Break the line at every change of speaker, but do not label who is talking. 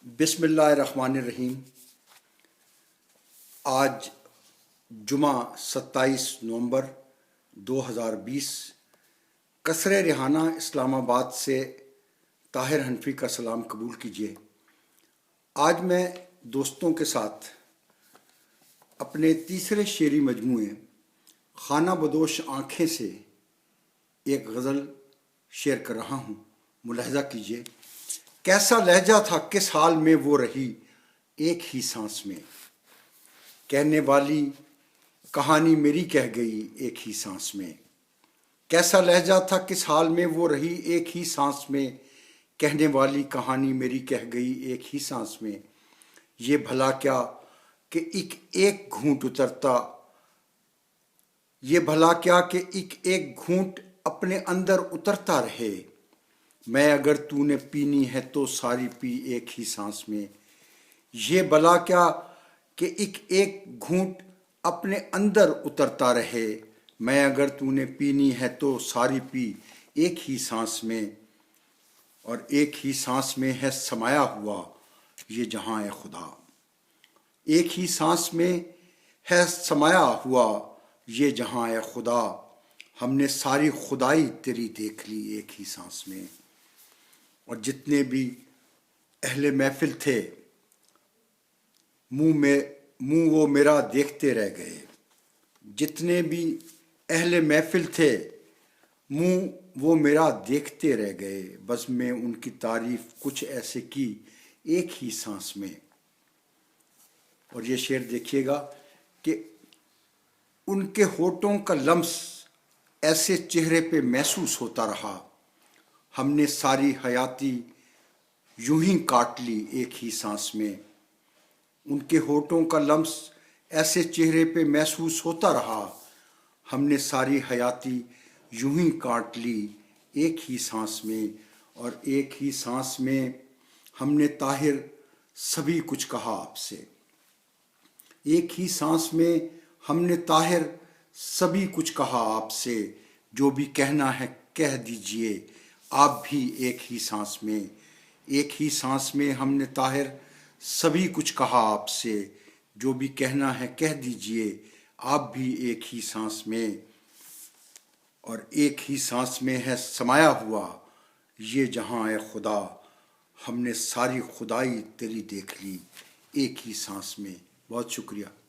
بسم اللہ الرحمن الرحیم۔ آج جمعہ 27 نومبر 2020 قصر ریحانہ اسلام آباد سے طاہر حنفی کا سلام قبول کیجیے۔ آج میں دوستوں کے ساتھ اپنے تیسرے شعری مجموعے خانہ بدوش آنکھیں سے ایک غزل شیئر کر رہا ہوں، ملاحظہ کیجیے۔ کیسا لہجہ تھا کس حال میں وہ رہی ایک ہی سانس میں، کہنے والی کہانی میری کہہ گئی ایک ہی سانس میں۔ کیسا لہجہ تھا کس حال میں وہ رہی ایک ہی سانس میں، کہنے والی کہانی میری کہہ گئی ایک ہی سانس میں۔ یہ بھلا کیا کہ ایک گھونٹ اترتا، یہ بھلا کیا کہ ایک گھونٹ اپنے اندر اترتا رہے، میں اگر تو نے پینی ہے تو ساری پی ایک ہی سانس میں۔ یہ بھلا کیا کہ ایک گھونٹ اپنے اندر اترتا رہے، میں اگر تو نے پینی ہے تو ساری پی ایک ہی سانس میں۔ اور ایک ہی سانس میں ہے سمایا ہوا یہ جہاں ہے خدا، ایک ہی سانس میں ہے سمایا ہوا یہ جہاں ہے خدا، ہم نے ساری خدائی تیری دیکھ لی ایک ہی سانس میں۔ اور جتنے بھی اہل محفل تھے منہ وہ میرا دیکھتے رہ گئے، جتنے بھی اہل محفل تھے منہ وہ میرا دیکھتے رہ گئے، بس میں ان کی تعریف کچھ ایسے کی ایک ہی سانس میں۔ اور یہ شعر دیکھیے گا کہ ان کے ہونٹوں کا لمس ایسے چہرے پہ محسوس ہوتا رہا، ہم نے ساری حیاتی یوں ہی کاٹ لی ایک ہی سانس میں۔ ان کے ہونٹوں کا لمس ایسے چہرے پہ محسوس ہوتا رہا، ہم نے ساری حیاتی یوں ہی کاٹ لی ایک ہی سانس میں۔ اور ایک ہی سانس میں ہم نے طاہر سبھی کچھ کہا آپ سے، ایک ہی سانس میں ہم نے طاہر سبھی کچھ کہا آپ سے، جو بھی کہنا ہے کہہ دیجئے آپ بھی ایک ہی سانس میں۔ ایک ہی سانس میں ہم نے طاہر سبھی کچھ کہا آپ سے، جو بھی کہنا ہے کہہ دیجئے آپ بھی ایک ہی سانس میں۔ اور ایک ہی سانس میں ہے سمایا ہوا یہ جہاں ہے خدا، ہم نے ساری خدائی تیری دیکھ لی ایک ہی سانس میں۔ بہت شکریہ۔